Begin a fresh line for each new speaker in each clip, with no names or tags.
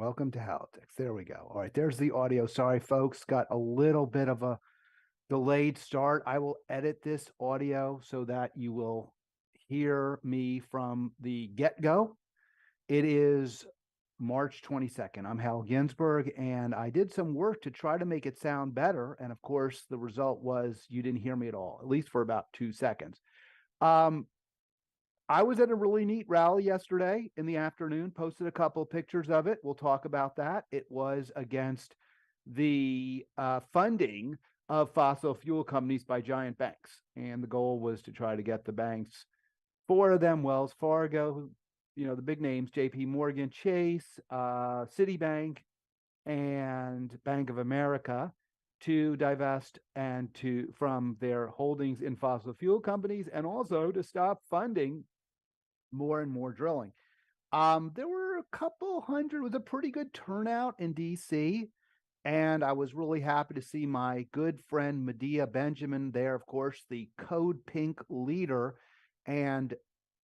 Welcome to Politics. There we go. All right, there's the audio. Sorry, folks, got a little bit of a delayed start. I will edit this audio so that you will hear me from the get-go. It is March 22nd. I'm Hal Ginsberg, and I did some work to try to make it sound better. And of course, the result was you didn't hear me at all, at least for about 2 seconds. I was at a really neat rally yesterday in the afternoon, posted a couple of pictures of it. We'll talk about that. It was against the funding of fossil fuel companies by giant banks. And the goal was to try to get the banks, four of them, Wells Fargo, the big names, JP Morgan, Chase, Citibank, and Bank of America, to divest from their holdings in fossil fuel companies, and also to stop funding more and more drilling. There were a couple hundred, it was a pretty good turnout in DC. And I was really happy to see my good friend Medea Benjamin there, of course, the Code Pink leader and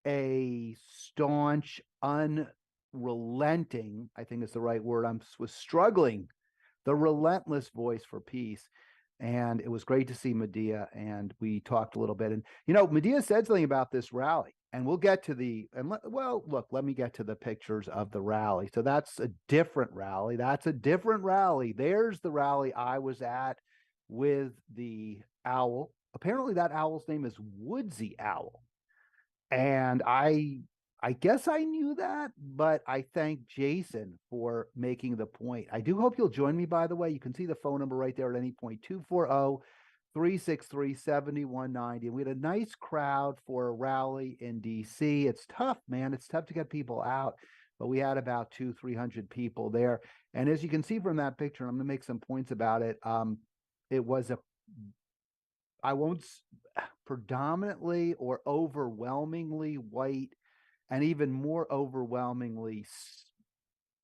a staunch, unrelenting, I think is the right word, was struggling, the relentless voice for peace. And it was great to see Medea, and we talked a little bit. And, Medea said something about this rally, and we'll get to let me get to the pictures of the rally. So that's a different rally. There's the rally I was at with the owl. Apparently that owl's name is Woodsy Owl. And I guess I knew that, but I thank Jason for making the point. I do hope you'll join me, by the way. You can see the phone number right there at any point, 240-363-7190. We had a nice crowd for a rally in DC. It's tough, man. It's tough to get people out, but we had about 200-300 people there. And as you can see from that picture, I'm going to make some points about it. It was predominantly or overwhelmingly white, and even more overwhelmingly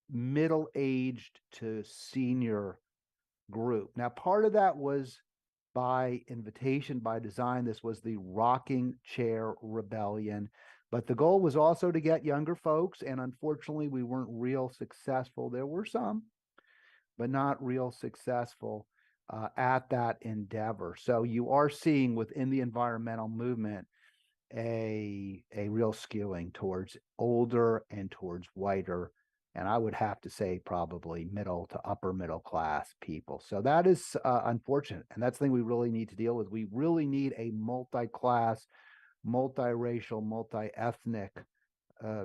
middle-aged to senior group. Now, part of that was by invitation, by design. This was the rocking chair rebellion. But the goal was also to get younger folks, and unfortunately, we weren't real successful. There were some, but not real successful at that endeavor. So you are seeing within the environmental movement a real skewing towards older and towards whiter, and I would have to say probably middle to upper middle class people. So that is unfortunate, and that's the thing we really need to deal with. We really need a multi-class, multiracial, multi-ethnic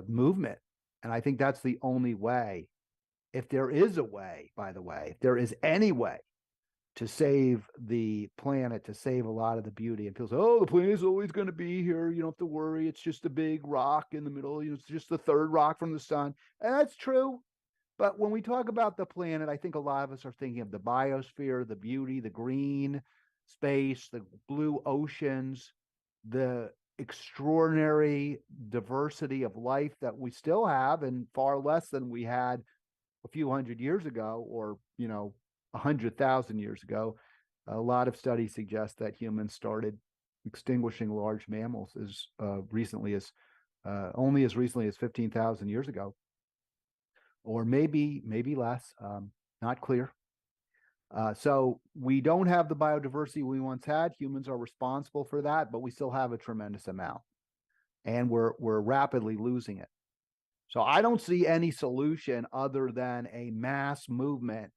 movement, and I think that's the only way. If there is a way, by the way, if there is any way to save the planet, to save a lot of the beauty. And people say, oh, the planet is always going to be here. You don't have to worry. It's just a big rock in the middle. It's just the third rock from the sun. And that's true. But when we talk about the planet, I think a lot of us are thinking of the biosphere, the beauty, the green space, the blue oceans, the extraordinary diversity of life that we still have, and far less than we had a few hundred years ago, or 100,000 years ago. A lot of studies suggest that humans started extinguishing large mammals as recently as only as recently as 15,000 years ago, or maybe less. Not clear. So we don't have the biodiversity we once had. Humans are responsible for that, but we still have a tremendous amount, and we're rapidly losing it. So I don't see any solution other than a mass movement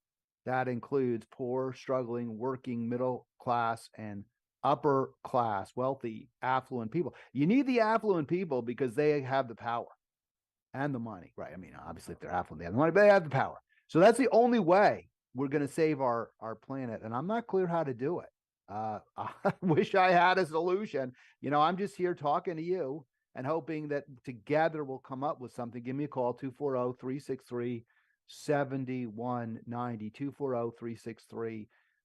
that includes poor, struggling, working, middle class, and upper class, wealthy, affluent people. You need the affluent people because they have the power and the money, right? I mean, obviously, if they're affluent, they have the money, but they have the power. So that's the only way we're going to save our planet. And I'm not clear how to do it. I wish I had a solution. I'm just here talking to you and hoping that together we'll come up with something. Give me a call, 240-363-7190,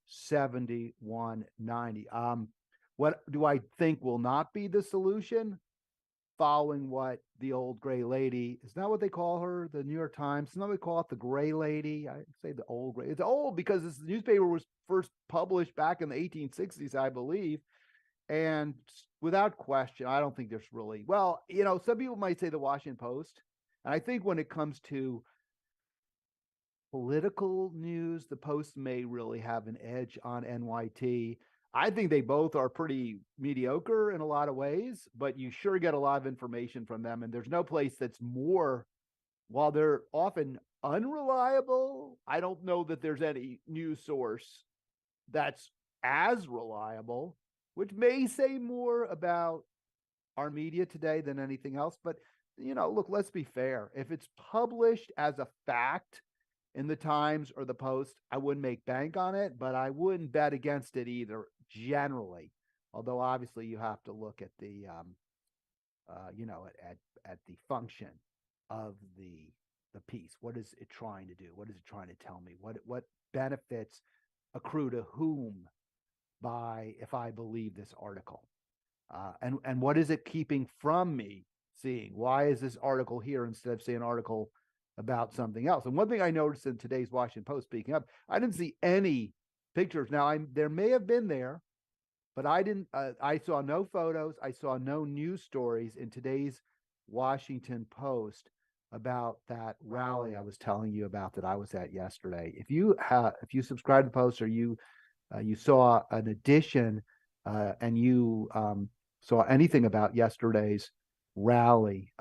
240-363-7190. What do I think will not be the solution? Following what the old gray lady, is that what they call her? The New York Times, isn't that what they call it, the gray lady? I say the old gray. It's old because this newspaper was first published back in the 1860s, I believe. And without question, I don't think there's really, some people might say the Washington Post. And I think when it comes to political news, the Post may really have an edge on NYT. I think they both are pretty mediocre in a lot of ways, but you sure get a lot of information from them. And there's no place that's more, while they're often unreliable, I don't know that there's any news source that's as reliable, which may say more about our media today than anything else. But, look, let's be fair. If it's published as a fact in the Times or the Post, I wouldn't make bank on it, but I wouldn't bet against it either, generally. Although obviously you have to look at the, at the function of the piece. What is it trying to do? What is it trying to tell me? What benefits accrue to whom by if I believe this article? And what is it keeping from me seeing? Why is this article here instead of, say, an article about something else? And one thing I noticed in today's Washington Post, speaking up, I didn't see any pictures. Now, there may have been there, but I didn't. I saw no photos. I saw no news stories in today's Washington Post about that rally I was telling you about that I was at yesterday. If you subscribe to the Post, or you saw an edition and you saw anything about yesterday's rally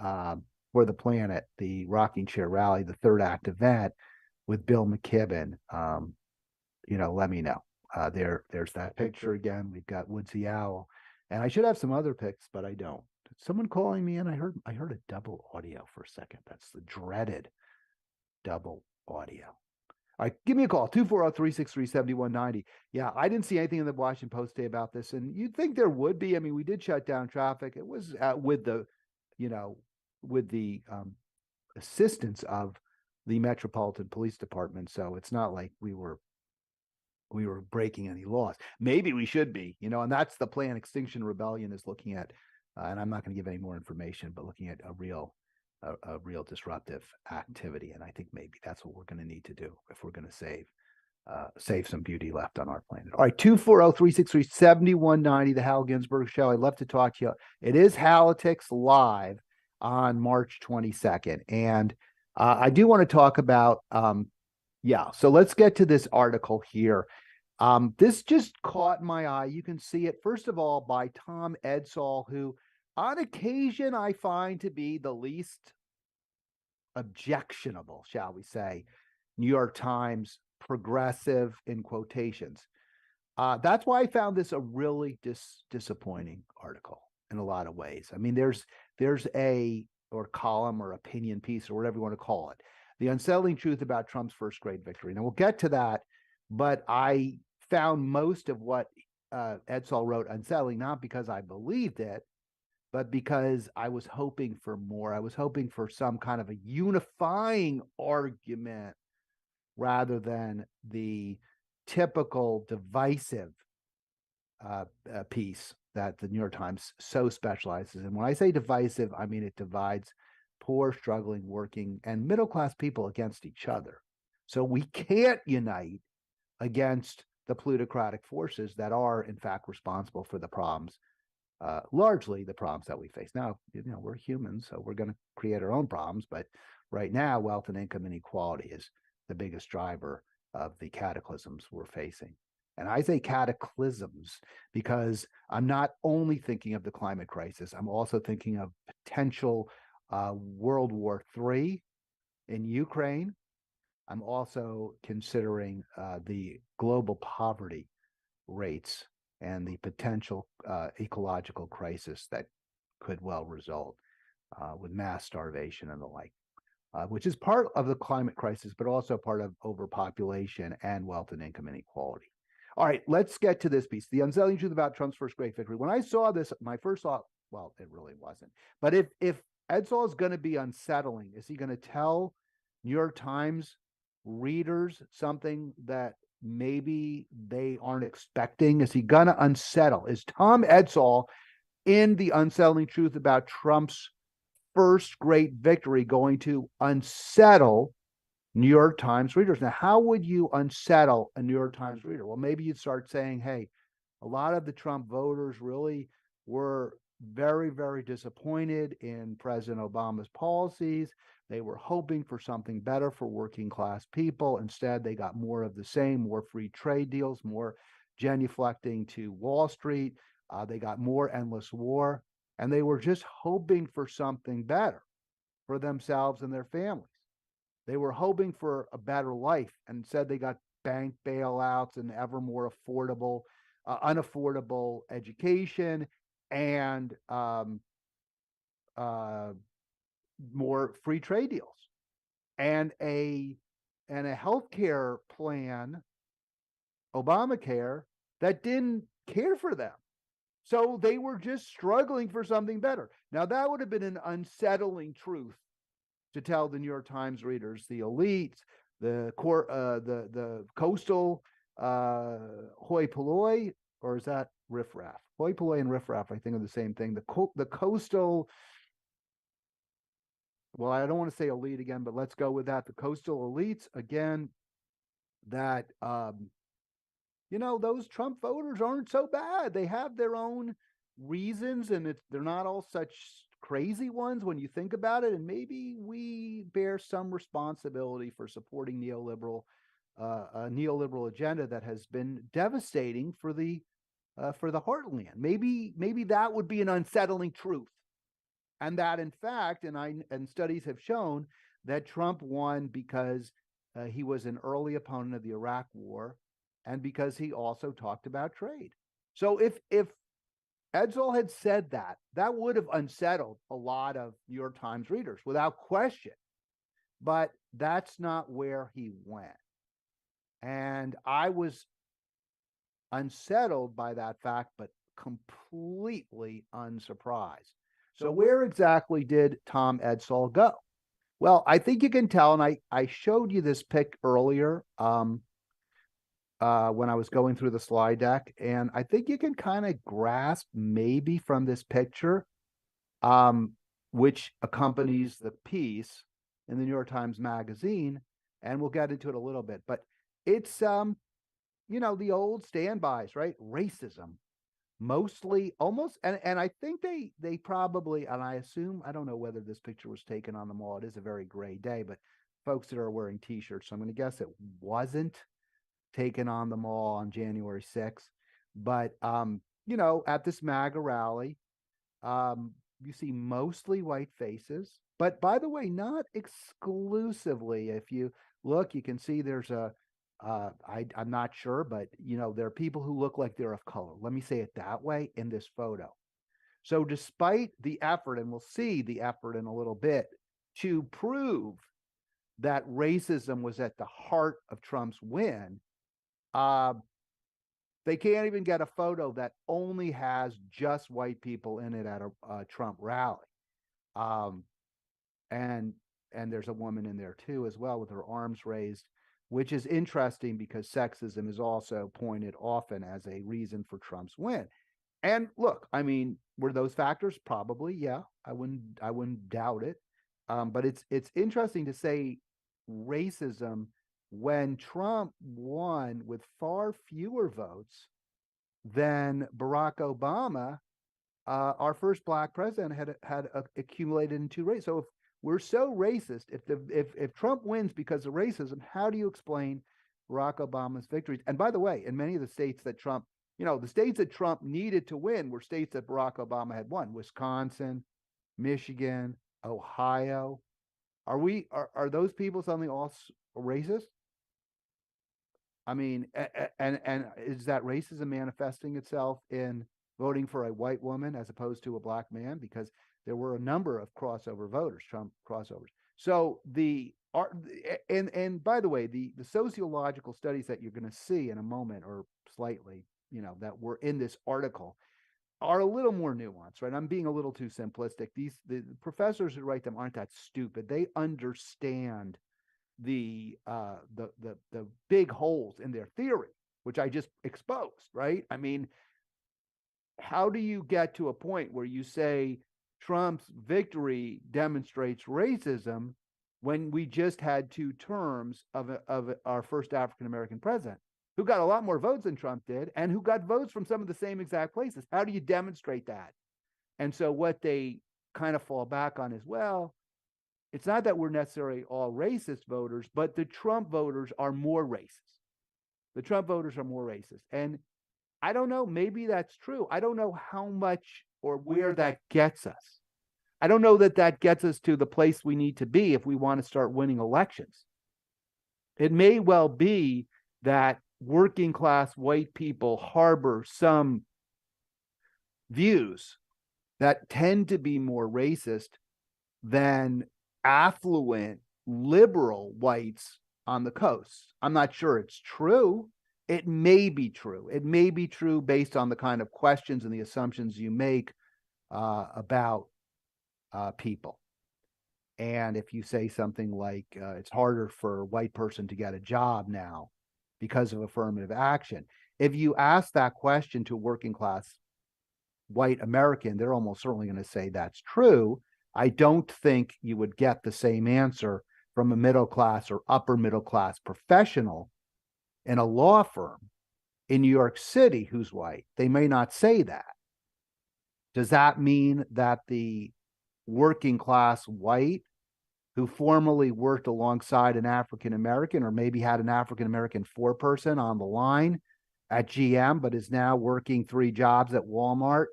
for the planet, the rocking chair rally, the third act event with Bill McKibben, let me know. There's that picture again. We've got Woodsy Owl, and I should have some other pics, but I don't. Someone calling me, and I heard a double audio for a second. That's the dreaded double audio. All right, give me a call, 240-363-7190. Yeah, I didn't see anything in the Washington Post today about this, and you'd think there would be. I mean, we did shut down traffic. It was with the assistance of the Metropolitan Police Department, so it's not like we were breaking any laws. Maybe we should be, and that's the plan. Extinction Rebellion is looking at, and I'm not going to give any more information, but looking at a real disruptive activity. And I think maybe that's what we're going to need to do if we're going to save some beauty left on our planet. All right, 240-363-7190, the Hal Ginsberg Show. I'd love to talk to you. It is Halitics Live on March 22nd. And I do want to talk about, so let's get to this article here. This just caught my eye. You can see it, first of all, by Tom Edsall, who on occasion I find to be the least objectionable, shall we say, New York Times progressive in quotations. That's why I found this a really disappointing article in a lot of ways. I mean, there's or column or opinion piece or whatever you want to call it, the unsettling truth about Trump's first great victory. Now we'll get to that, but I found most of what Edsall wrote unsettling, not because I believed it, but because I was hoping for more. I was hoping for some kind of a unifying argument rather than the typical divisive piece that the New York Times so specializes in. When I say divisive, I mean it divides poor, struggling, working, and middle-class people against each other. So we can't unite against the plutocratic forces that are, in fact, responsible for the problems, largely the problems that we face. Now, we're humans, so we're going to create our own problems. But right now, wealth and income inequality is the biggest driver of the cataclysms we're facing. And I say cataclysms because I'm not only thinking of the climate crisis, I'm also thinking of potential World War III in Ukraine. I'm also considering the global poverty rates and the potential ecological crisis that could well result with mass starvation and the like, which is part of the climate crisis, but also part of overpopulation and wealth and income inequality. All right, let's get to this piece. The unsettling truth about Trump's first great victory. When I saw this, my first thought, well, it really wasn't. But if Edsall is going to be unsettling, is he going to tell New York Times readers something that maybe they aren't expecting? Is he going to unsettle? Is Tom Edsall in the unsettling truth about Trump's first great victory going to unsettle New York Times readers? Now, how would you unsettle a New York Times reader? Well, maybe you'd start saying, hey, a lot of the Trump voters really were very, very disappointed in President Obama's policies, They were hoping for something better for working class people. Instead, they got more of the same, more free trade deals, more genuflecting to Wall Street. They got more endless war, and they were just hoping for something better for themselves and their families. They were hoping for a better life, and instead they got bank bailouts and ever more unaffordable education and uh, more free trade deals and a healthcare plan, Obamacare, that didn't care for them. So they were just struggling for something better. Now that would have been an unsettling truth to tell the New York Times readers, the elites, the coastal hoi polloi, or is that riffraff? Hoi polloi and riffraff, I think, are the same thing. The coastal, well, I don't want to say elite again, but let's go with that. The coastal elites, again, that those Trump voters aren't so bad. They have their own reasons, and they're not all such crazy ones when you think about it. And maybe we bear some responsibility for supporting a neoliberal agenda that has been devastating for the heartland. Maybe that would be an unsettling truth, and that in fact, and studies have shown that Trump won because he was an early opponent of the Iraq War, and because he also talked about trade. So if Edsall had said that, that would have unsettled a lot of New York Times readers without question. But that's not where he went. And I was unsettled by that fact, but completely unsurprised. So where exactly did Tom Edsall go? Well, I think you can tell, and I showed you this pic earlier when I was going through the slide deck, and I think you can kind of grasp maybe from this picture, which accompanies the piece in the New York Times Magazine, and we'll get into it a little bit. But it's the old standbys, right? Racism, mostly, almost, and I think they probably, and I assume, I don't know whether this picture was taken on the mall. It is a very gray day, but folks that are wearing T-shirts, so I'm going to guess it wasn't taken on the mall on January 6th. But at this MAGA rally, you see mostly white faces. But by the way, not exclusively. If you look, you can see there's I'm not sure, but there are people who look like they're of color. Let me say it that way in this photo. So despite the effort, and we'll see the effort in a little bit, to prove that racism was at the heart of Trump's win, they can't even get a photo that only has just white people in it at a Trump rally. And there's a woman in there too, as well, with her arms raised, which is interesting because sexism is also pointed often as a reason for Trump's win. And look, I mean, were those factors? Probably, yeah. I wouldn't doubt it. But it's interesting to say racism when Trump won with far fewer votes than Barack Obama, our first black president, had accumulated in 2 races. So if we're so racist, if Trump wins because of racism, how do you explain Barack Obama's victories? And by the way, in many of the states that Trump, the states that Trump needed to win were states that Barack Obama had won: Wisconsin, Michigan, Ohio. Are those people suddenly all racist? I mean, and is that racism manifesting itself in voting for a white woman as opposed to a black man? Because there were a number of crossover voters, Trump crossovers. So and by the way, the sociological studies that you're going to see in a moment, or slightly, that were in this article, are a little more nuanced, right? I'm being a little too simplistic. The professors who write them aren't that stupid. They understand the big holes in their theory, which I just exposed, right? I mean, how do you get to a point where you say Trump's victory demonstrates racism when we just had 2 terms of our first African American president who got a lot more votes than Trump did, and who got votes from some of the same exact places? How do you demonstrate that? And so what they kind of fall back on is, well, it's not that we're necessarily all racist voters, but the Trump voters are more racist. The Trump voters are more racist. And I don't know, maybe that's true. I don't know how much or where that gets us. I don't know that that gets us to the place we need to be if we want to start winning elections. It may well be that working class white people harbor some views that tend to be more racist than affluent liberal whites on the coast. I'm not sure it's true. It may be true. It may be true based on the kind of questions and the assumptions you make about people. And if you say something like it's harder for a white person to get a job now because of affirmative action, if you ask that question to a working class white American, they're almost certainly going to say that's true. I don't think you would get the same answer from a middle class or upper middle class professional in a law firm in New York City who's white. They may not say that. Does that mean that the working class white who formerly worked alongside an African American or maybe had an African American foreperson on the line at GM, but is now working 3 jobs at Walmart,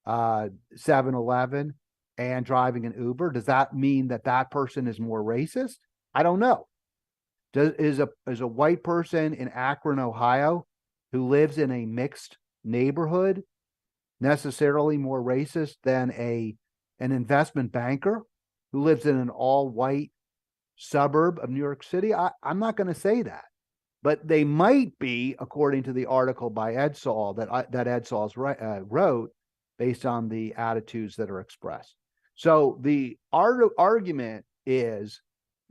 7-Eleven, and driving an Uber, does that mean that that person is more racist? I don't know. Is a white person in Akron, Ohio, who lives in a mixed neighborhood necessarily more racist than an investment banker who lives in an all-white suburb of New York City? I'm not going to say that, but they might be, according to the article by Ed Saul that Ed Saul wrote, based on the attitudes that are expressed. So the argument is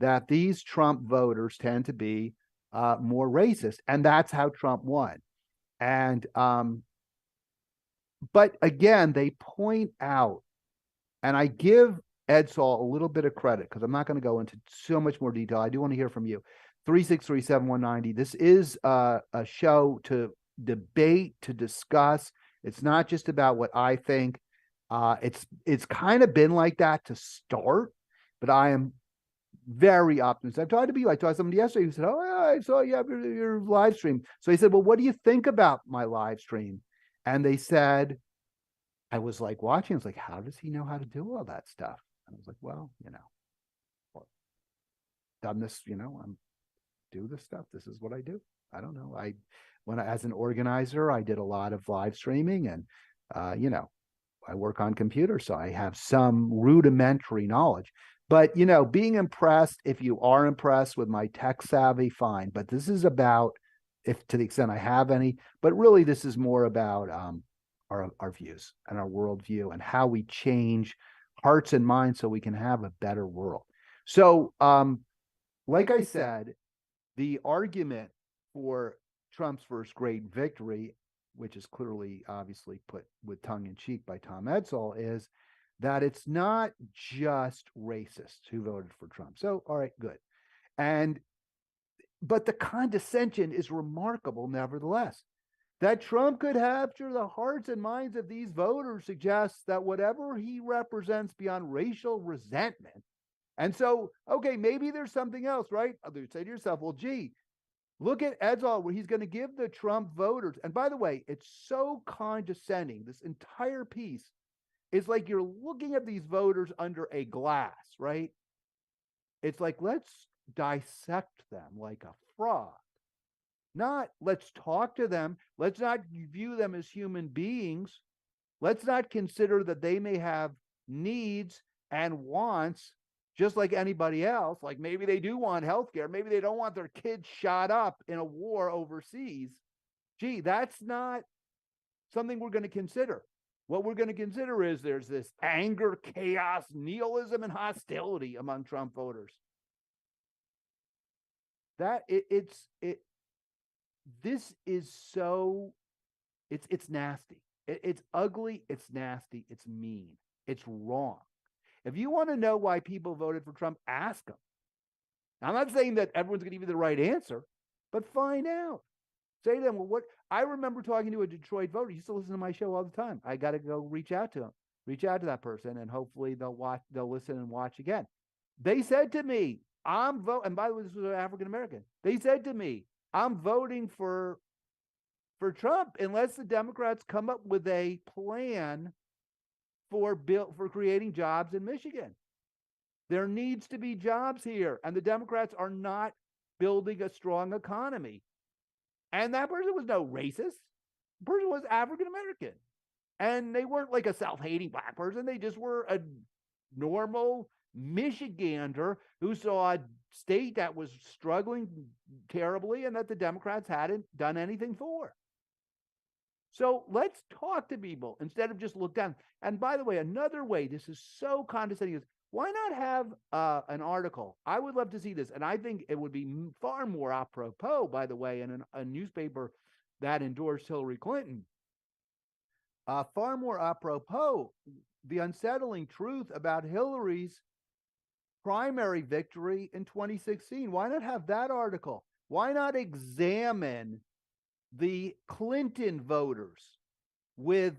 that these Trump voters tend to be more racist, and that's how Trump won. And but again, they point out, and I give Ed Saul a little bit of credit because I'm not going to go into so much more detail. I do want to hear from you. 363-7190. This is a show to debate, to discuss. It's not just about what I think. It's kind of been like that to start, but I am very optimistic. I've tried to be. I talked to somebody yesterday who said, "Oh, yeah, I saw you have your live stream." So he said, "Well, what do you think about my live stream?" And they said, I was like watching. I was like, "How does he know how to do all that stuff?" And I was like, "Well, done this. I'm do this stuff. This is what I do. I don't know. As an organizer, I did a lot of live streaming, and I work on computers, so I have some rudimentary knowledge. But being impressed, if you are impressed with my tech savvy, fine. But this is about, if to the extent I have any, but really this is more about our views and our worldview and how we change hearts and minds so we can have a better world. So, like I said, the argument for Trump's first great victory, which is clearly obviously put with tongue in cheek by Tom Edsall, is that it's not just racists who voted for Trump. So, all right, good. But the condescension is remarkable, nevertheless. That Trump could capture the hearts and minds of these voters suggests that whatever he represents beyond racial resentment. And so, okay, maybe there's something else, right? You say to yourself, well, gee, look at Edsall, where he's going to give the Trump voters. And by the way, it's so condescending. This entire piece is like you're looking at these voters under a glass, right? It's like, let's dissect them like a frog. Not let's talk to them. Let's not view them as human beings. Let's not consider that they may have needs and wants just like anybody else. Like maybe they do want health care. Maybe they don't want their kids shot up in a war overseas. Gee, that's not something we're going to consider. What we're going to consider is there's this anger, chaos, nihilism, and hostility among Trump voters. This is so, it's nasty. It's ugly. It's nasty. It's mean. It's wrong. If you want to know why people voted for Trump, ask them. Now, I'm not saying that everyone's going to give you the right answer, but find out. Say to them, well, what? I remember talking to a Detroit voter. He used to listen to my show all the time. I got to go reach out to him, reach out to that person, and hopefully they'll listen and watch again. They said to me, I'm voting, and by the way, this was an African American. They said to me, I'm voting for Trump unless the Democrats come up with a plan for creating jobs in Michigan. There needs to be jobs here, and the Democrats are not building a strong economy. And that person was no racist. The person was African American. And they weren't like a self-hating black person. They just were a normal Michigander who saw a state that was struggling terribly and that the Democrats hadn't done anything for. So let's talk to people instead of just look down. And by the way, another way, this is so condescending, is why not have an article? I would love to see this. And I think it would be far more apropos, by the way, in a newspaper that endorsed Hillary Clinton. Far more apropos, the unsettling truth about Hillary's primary victory in 2016. Why not have that article? Why not examine the Clinton voters with,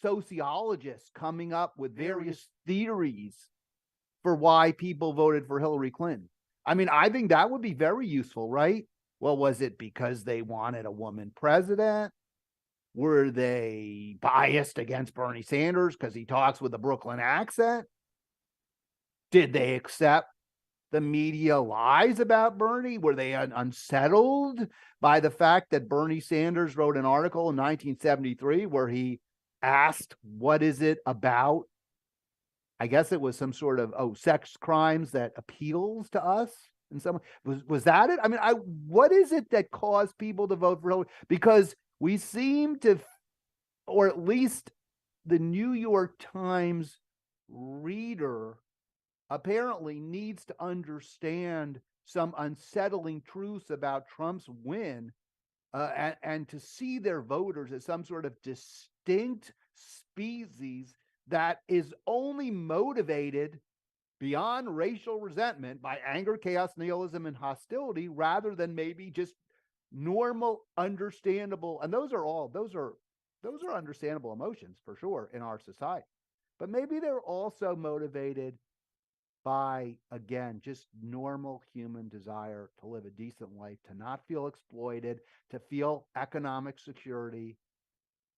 sociologists coming up with various theories for why people voted for Hillary Clinton? I mean, I think that would be very useful, right? Well, was it because they wanted a woman president? Were they biased against Bernie Sanders because he talks with a Brooklyn accent? Did they accept the media lies about Bernie? Were they unsettled by the fact that Bernie Sanders wrote an article in 1973 where he asked, what is it about? I guess it was some sort of, sex crimes that appeals to us. And was that it? I mean, what is it that caused people to vote for Hillary? Because we seem to, or at least the New York Times reader apparently needs to understand some unsettling truths about Trump's win, and to see their voters as some sort of distinct species that is only motivated beyond racial resentment by anger, chaos, nihilism, and hostility, rather than maybe just normal, understandable, and those are understandable emotions for sure in our society. But maybe they're also motivated by, again, just normal human desire to live a decent life, to not feel exploited, to feel economic security.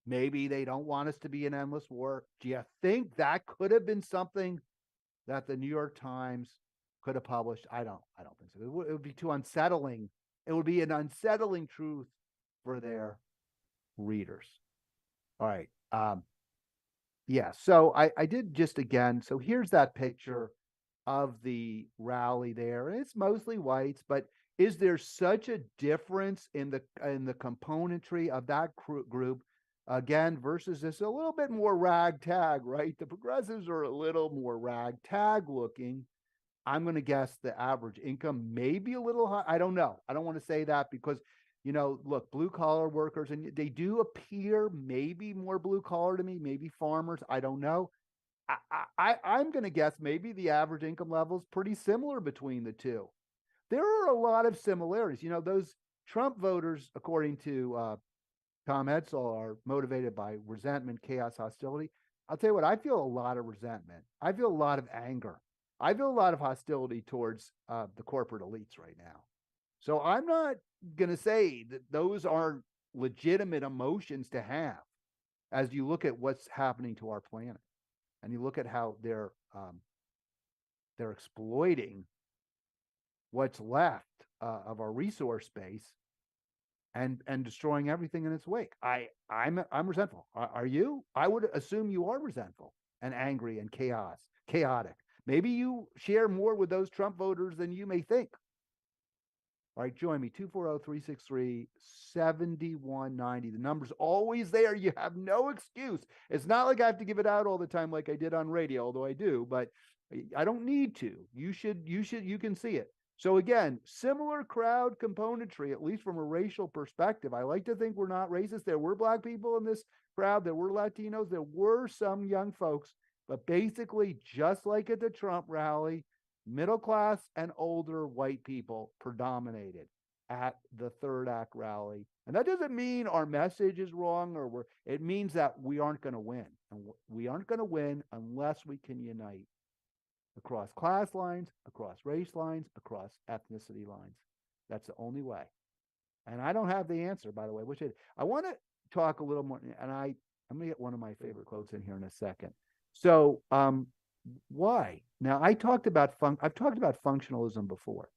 Maybe they don't want us to be in endless war. Do you think that could have been something that the New York Times could have published? I don't think so. It would be too unsettling. It would be an unsettling truth for their readers. All right. Yeah. So I did just again. So here's that picture of the rally there. And it's mostly whites, but is there such a difference in the componentry of that group again versus this a little bit more ragtag, right? The progressives are a little more ragtag looking. I'm going to guess the average income may be a little high. I don't know. I don't want to say that because, look, blue collar workers, and they do appear maybe more blue collar to me, maybe farmers. I don't know. I'm going to guess maybe the average income level is pretty similar between the two. There are a lot of similarities. Those Trump voters, according to Tom Edsall, are motivated by resentment, chaos, hostility. I'll tell you what, I feel a lot of resentment. I feel a lot of anger. I feel a lot of hostility towards the corporate elites right now. So I'm not going to say that those aren't legitimate emotions to have as you look at what's happening to our planet. And you look at how they're exploiting what's left of our resource base and destroying everything in its wake. I'm resentful. Are you? I would assume you are resentful and angry and chaotic. Maybe you share more with those Trump voters than you may think. All right, join me, 240-363-7190. The number's always there. You have no excuse. It's not like I have to give it out all the time like I did on radio, although I do, but I don't need to. You can see it. So again, similar crowd componentry, at least from a racial perspective. I like to think we're not racist. There were black people in this crowd. There were Latinos. There were some young folks, but basically just like at the Trump rally, middle class and older white people predominated at the Third Act rally. And that doesn't mean our message is wrong, or it means that we aren't going to win. And we aren't going to win unless we can unite. across class lines, across race lines, across ethnicity lines. That's the only way. And I don't have the answer, by the way. I want to talk a little more, and I'm going to get one of my favorite quotes in here in a second. So, why? Now, I've talked about functionalism before,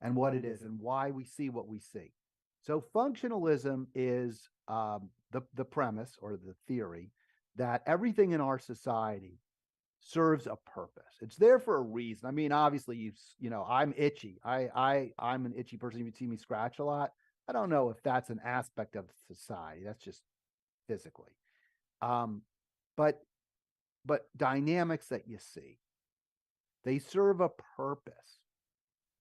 and what it is, and why we see what we see. So, functionalism is the premise or the theory that everything in our society serves a purpose. It's there for a reason. I mean, obviously, I'm itchy. I'm an itchy person. You see me scratch a lot. I don't know if that's an aspect of society. That's just physically. Um, but dynamics that you see, they serve a purpose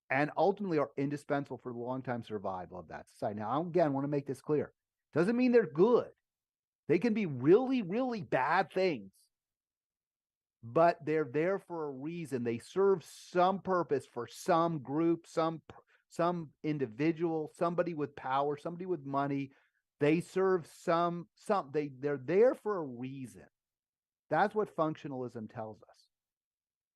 and ultimately are indispensable for the long-time survival of that society. Now, again, I want to make this clear. Doesn't mean they're good. They can be really, really bad things, but they're there for a reason. They serve some purpose for some group, some individual, somebody with power, somebody with money. They serve they're there for a reason. That's what functionalism tells us.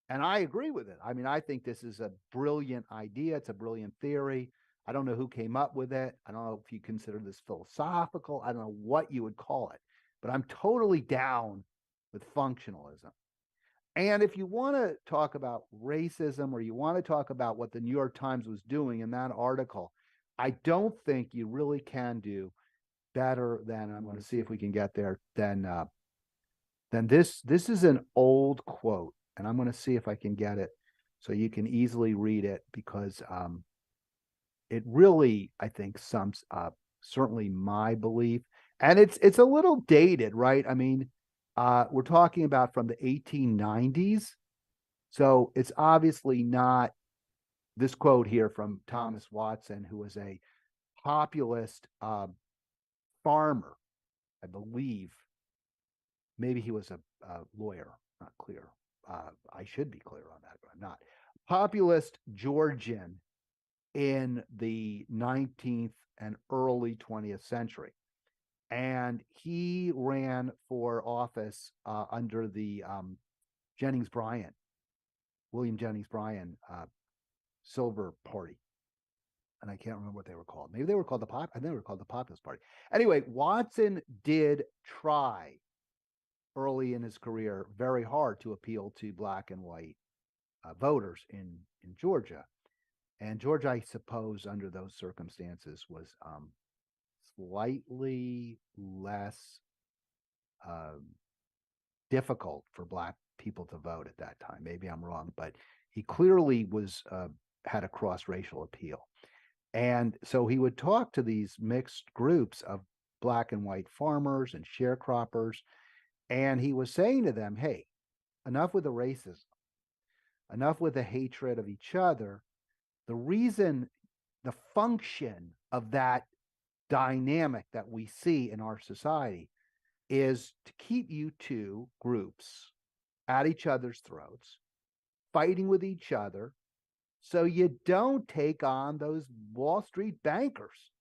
And I agree with it. I mean, I think this is a brilliant idea. It's a brilliant theory. I don't know who came up with it. I don't know if you consider this philosophical. I don't know what you would call it, but I'm totally down with functionalism. And if you want to talk about racism or you want to talk about what the New York Times was doing in that article, I don't think you really can do better than, I'm going to see if we can get there, than this. This is an old quote, and I'm going to see if I can get it so you can easily read it, because it really, I think, sums up certainly my belief. And it's a little dated, right? I mean, we're talking about from the 1890s. So it's obviously not this quote here from Thomas Watson, who was a populist farmer, I believe. Maybe he was a lawyer, not clear. I should be clear on that, but I'm not. Populist Georgian in the 19th and early 20th century. And he ran for office under the William Jennings Bryan Silver Party. And I can't remember what they were called. Maybe they were called I think they were called the Populist Party. Anyway, Watson did try early in his career very hard to appeal to black and white voters in Georgia. And Georgia, I suppose, under those circumstances, was slightly less difficult for black people to vote at that time. Maybe I'm wrong, but he clearly was had a cross-racial appeal. And so he would talk to these mixed groups of black and white farmers and sharecroppers, and he was saying to them, hey, enough with the racism, enough with the hatred of each other. The function of that dynamic that we see in our society is to keep you two groups at each other's throats, fighting with each other, so you don't take on those Wall Street bankers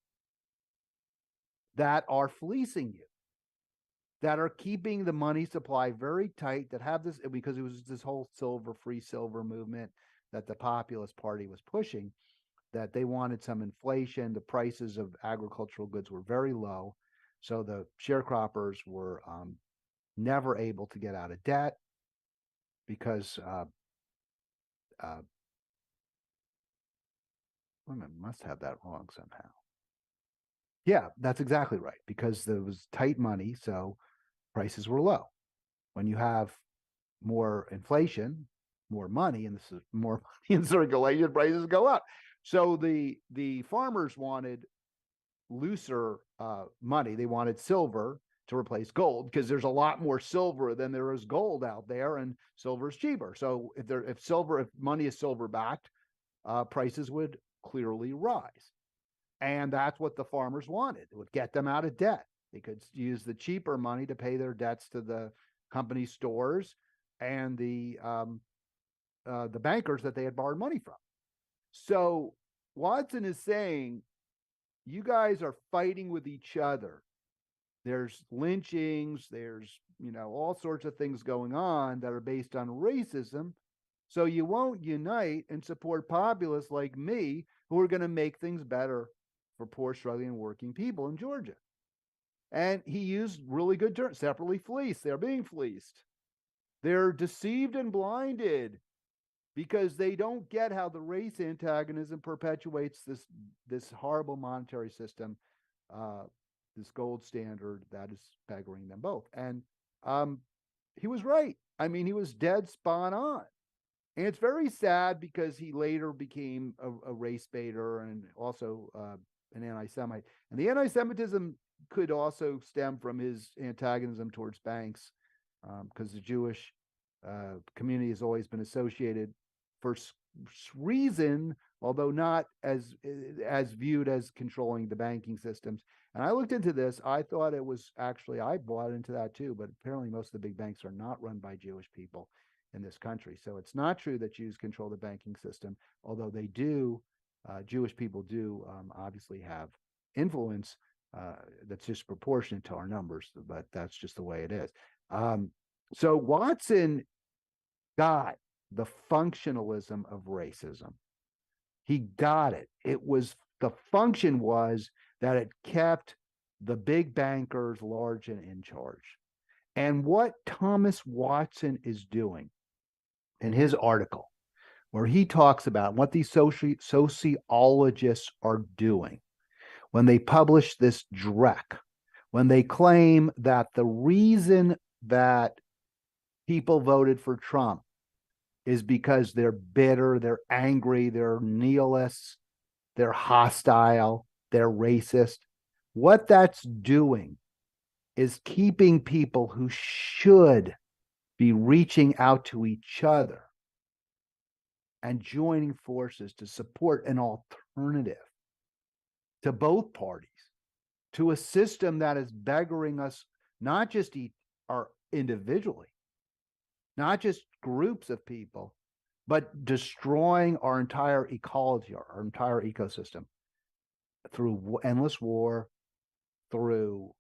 that are fleecing you, that are keeping the money supply very tight, that have this, because it was this whole free silver movement that the Populist Party was pushing, that they wanted some inflation. The prices of agricultural goods were very low. So the sharecroppers were never able to get out of debt because I must have that wrong somehow. Yeah, that's exactly right, because there was tight money, so prices were low. When you have more inflation, more money, and this is more money in circulation, prices go up. So the farmers wanted looser money. They wanted silver to replace gold, because there's a lot more silver than there is gold out there, and silver is cheaper. So if money is silver backed, prices would clearly rise. And that's what the farmers wanted. It would get them out of debt. They could use the cheaper money to pay their debts to the company stores and the bankers that they had borrowed money from. So Watson is saying, you guys are fighting with each other There's lynchings, there's, all sorts of things going on that are based on racism. So you won't unite and support populists like me who are going to make things better for poor, struggling, and working people in Georgia. And he used really good terms, separately fleeced. They're being fleeced. They're deceived and blinded because they don't get how the race antagonism perpetuates this horrible monetary system, uh, this gold standard that is beggaring them both. And he was right. I mean, he was dead spot on. And it's very sad because he later became a race baiter and also an anti-Semite. And the anti-Semitism could also stem from his antagonism towards banks, because the Jewish community has always been associated for reason, although not as viewed as controlling the banking systems. And I looked into this. I thought it was actually, I bought into that too, but apparently most of the big banks are not run by Jewish people in this country. So it's not true that Jews control the banking system, although they do. Jewish people do obviously have influence that's disproportionate to our numbers, but that's just the way it is. So Watson got the functionalism of racism. He got it. The function was that it kept the big bankers large and in charge. And what Thomas Watson is doing in his article, where he talks about what these sociologists are doing when they publish this dreck, when they claim that the reason that people voted for Trump is because they're bitter, they're angry, they're nihilists, they're hostile, they're racist. What that's doing is keeping people who should be reaching out to each other and joining forces to support an alternative to both parties, to a system that is beggaring us, not just our individually, not just groups of people, but destroying our entire ecology, our entire ecosystem through endless war, through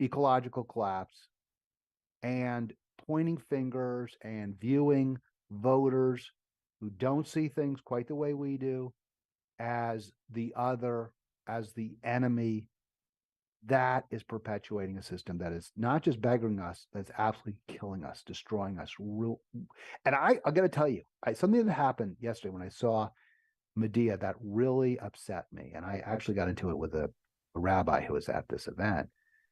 ecological collapse, and pointing fingers and viewing voters who don't see things quite the way we do as the other, as the enemy. That is perpetuating a system that is not just beggaring us, that's absolutely killing us, destroying us. And I got to tell you, something that happened yesterday when I saw Medea that really upset me, and I actually got into it with a rabbi who was at this event,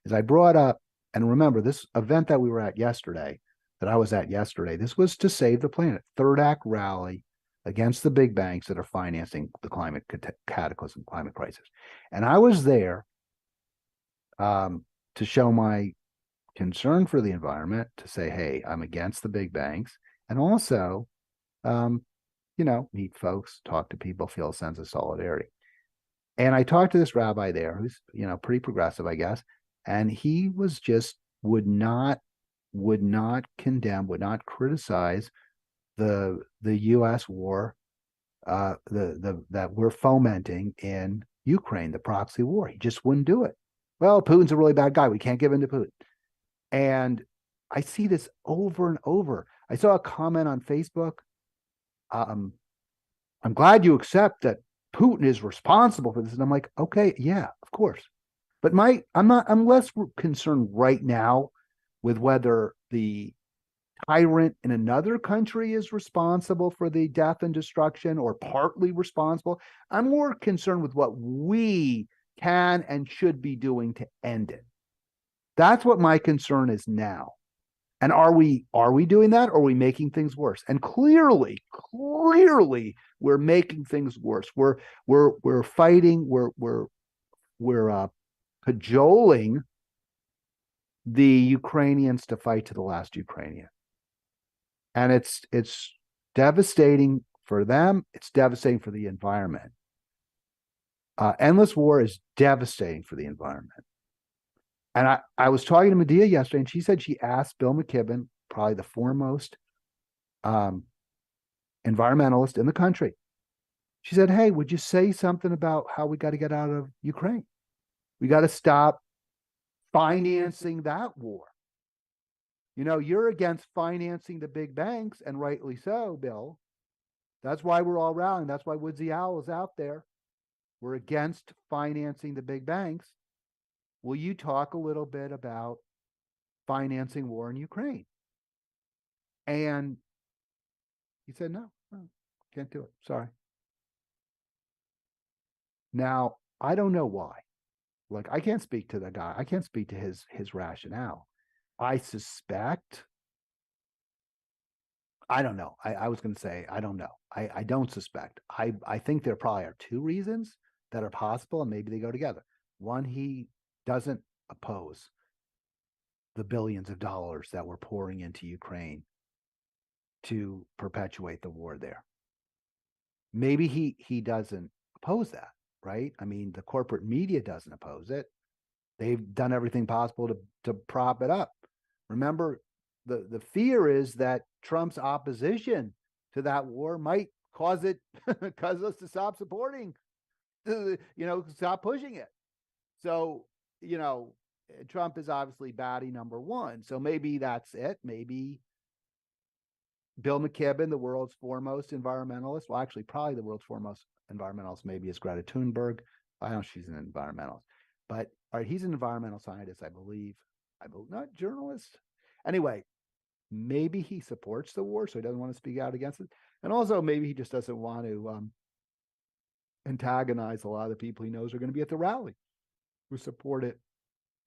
is I brought up, and remember, this event that we were at yesterday, that I was at yesterday, this was to save the planet, third act rally against the big banks that are financing the climate cataclysm, climate crisis. And I was there to show my concern for the environment, to say, hey, I'm against the big banks, and also, meet folks, talk to people, feel a sense of solidarity. And I talked to this rabbi there who's, pretty progressive, I guess, and he was just would not condemn, would not criticize the U.S. war, that we're fomenting in Ukraine, the proxy war. He just wouldn't do it. Well, Putin's a really bad guy. We can't give in to Putin. And I see this over and over. I saw a comment on Facebook. I'm glad you accept that Putin is responsible for this. And I'm like, okay, yeah, of course. But I'm less concerned right now with whether the tyrant in another country is responsible for the death and destruction or partly responsible. I'm more concerned with what we can and should be doing to end it. That's what my concern is now. And are we doing that, or are we making things worse? And clearly we're making things worse. We're fighting, we're cajoling the Ukrainians to fight to the last Ukrainian. And it's devastating for them. It's devastating for the environment. Endless war is devastating for the environment. And I was talking to Medea yesterday, and she said she asked Bill McKibben, probably the foremost environmentalist in the country. She said, hey, would you say something about how we got to get out of Ukraine? We got to stop financing that war. You know, you're against financing the big banks, and rightly so, Bill. That's why we're all rallying. That's why Woodsy Owl is out there. We're against financing the big banks. Will you talk a little bit about financing war in Ukraine? And he said, no, can't do it. Sorry. Now, I don't know why. Like, I can't speak to the guy. I can't speak to his rationale. I suspect. I don't know. I was going to say, I don't know. I don't suspect. I think there probably are two reasons that are possible, and maybe they go together. One, he doesn't oppose the billions of dollars that we're pouring into Ukraine to perpetuate the war there. Maybe he doesn't oppose that, right? I mean, the corporate media doesn't oppose it. They've done everything possible to prop it up. Remember, the fear is that Trump's opposition to that war might cause us to stop supporting, stop pushing it. So, Trump is obviously baddie number one. So maybe that's it. Maybe Bill McKibben, the world's foremost environmentalist, well, actually, probably the world's foremost environmentalist, maybe is Greta Thunberg. I don't know if she's an environmentalist, but all right, he's an environmental scientist, I believe, not journalist. Anyway, maybe he supports the war, so he doesn't want to speak out against it. And also, maybe he just doesn't want to antagonize a lot of the people he knows are going to be at the rally who support it,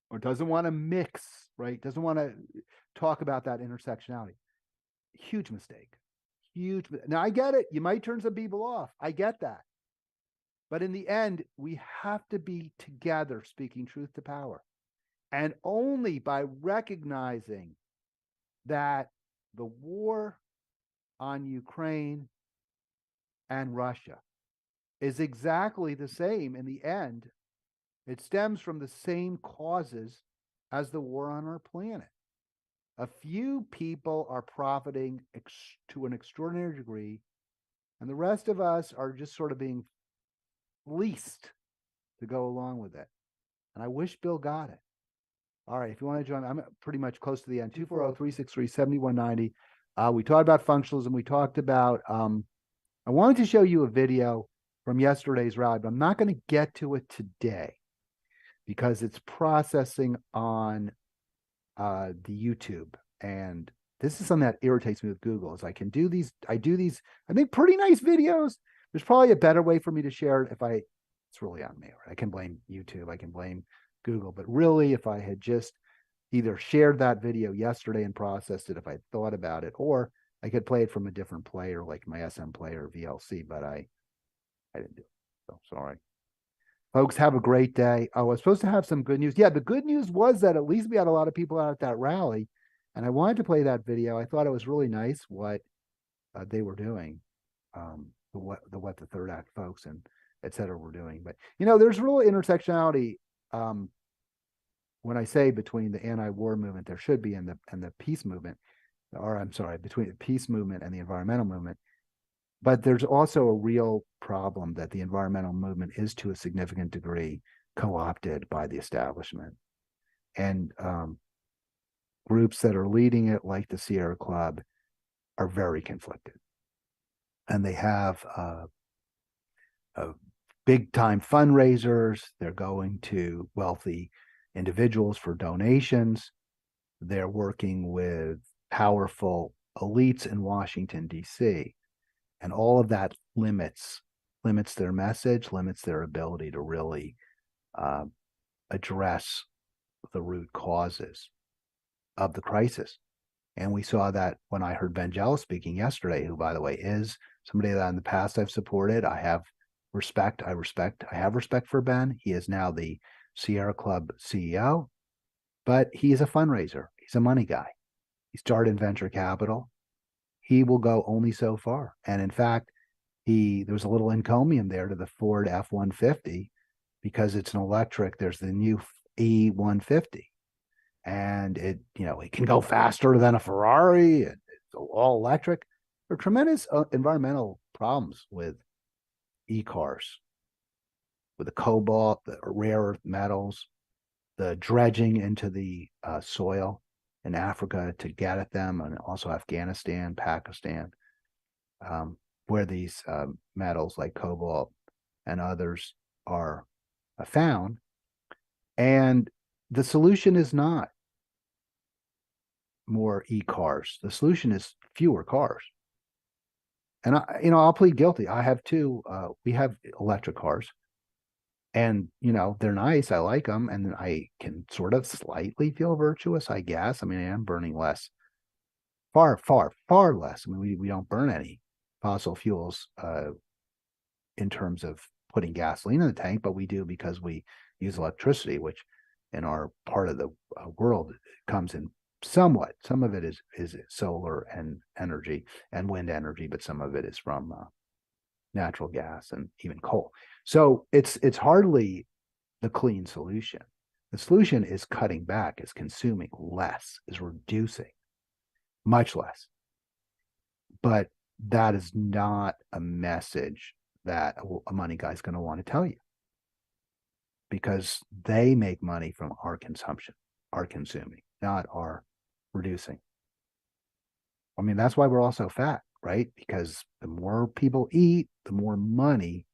or doesn't want to mix, right? Doesn't want to talk about that intersectionality. Huge mistake. Huge. Now, I get it. You might turn some people off. I get that. But in the end, we have to be together speaking truth to power. And only by recognizing that the war on Ukraine and Russia is exactly the same in the end. It stems from the same causes as the war on our planet. A few people are profiting to an extraordinary degree, and the rest of us are just sort of being fleeced to go along with it. And I wish Bill got it. All right, if you want to join, I'm pretty much close to the end. 240-363-7190. We talked about functionalism. We talked about, I wanted to show you a video from yesterday's rally, but I'm not going to get to it today because it's processing on the YouTube. And this is something that irritates me with Google is I do these, I make pretty nice videos. There's probably a better way for me to share it it's really on me. Right? I can blame YouTube, I can blame Google, but really if I had just either shared that video yesterday and processed it, if I thought about it, or I could play it from a different player like my SM player VLC, but I didn't do it. So sorry. Folks, have a great day. Oh, I was supposed to have some good news. Yeah, the good news was that at least we had a lot of people out at that rally, and I wanted to play that video. I thought it was really nice what they were doing, what the third act folks and et cetera were doing. But there's real intersectionality. When I say between the anti-war movement, there should be and the peace movement, or I'm sorry, between the peace movement and the environmental movement. But there's also a real problem that the environmental movement is to a significant degree co-opted by the establishment. And groups that are leading it, like the Sierra Club, are very conflicted. And they have big-time fundraisers. They're going to wealthy individuals for donations. They're working with powerful elites in Washington, D.C., and all of that limits their message, limits their ability to really address the root causes of the crisis. And we saw that when I heard Ben Jealous speaking yesterday, who, by the way, is somebody that in the past I've supported. I have respect for Ben. He is now the Sierra Club CEO, but he is a fundraiser. He's a money guy. He started in venture capital. He will go only so far. And in fact, there was a little encomium there to the Ford F-150 because it's an electric. There's the new E-150, and it can go faster than a Ferrari. It's all electric. There are tremendous environmental problems with e-cars, with the cobalt, the rare earth metals. the dredging into the soil in Africa to get at them, and also Afghanistan, Pakistan, where these metals like cobalt and others are found. And the solution is not more e-cars. The solution is fewer cars. And I'll plead guilty. I have two. We have electric cars, and they're nice. I like them, and I can sort of slightly feel virtuous, I guess. I mean, I am burning less, far, far, far less. I mean, we don't burn any fossil fuels in terms of putting gasoline in the tank, but we do because we use electricity, which in our part of the world comes in somewhat. Some of it is solar and energy and wind energy, but some of it is from natural gas and even coal. So it's hardly the clean solution. The solution is cutting back, is consuming less, is reducing much less. But that is not a message that a money guy is going to want to tell you, because they make money from our consumption, our consuming, not our reducing. I mean, that's why we're all so fat, right? Because the more people eat, the more money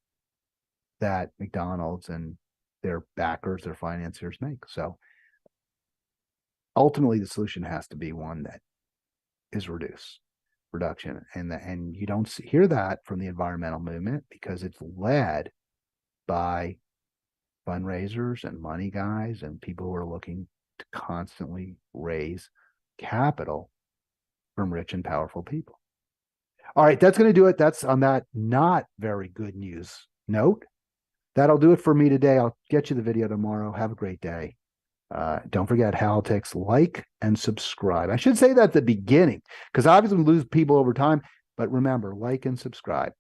that McDonald's and their backers, their financiers make. So ultimately, the solution has to be one that is reduction. And you don't hear that from the environmental movement because it's led by fundraisers and money guys and people who are looking to constantly raise capital from rich and powerful people. All right, that's going to do it. That's on that not very good news note. That'll do it for me today. I'll get you the video tomorrow. Have a great day. Don't forget, Haltix, like and subscribe. I should say that at the beginning, because obviously we lose people over time, but remember, like and subscribe.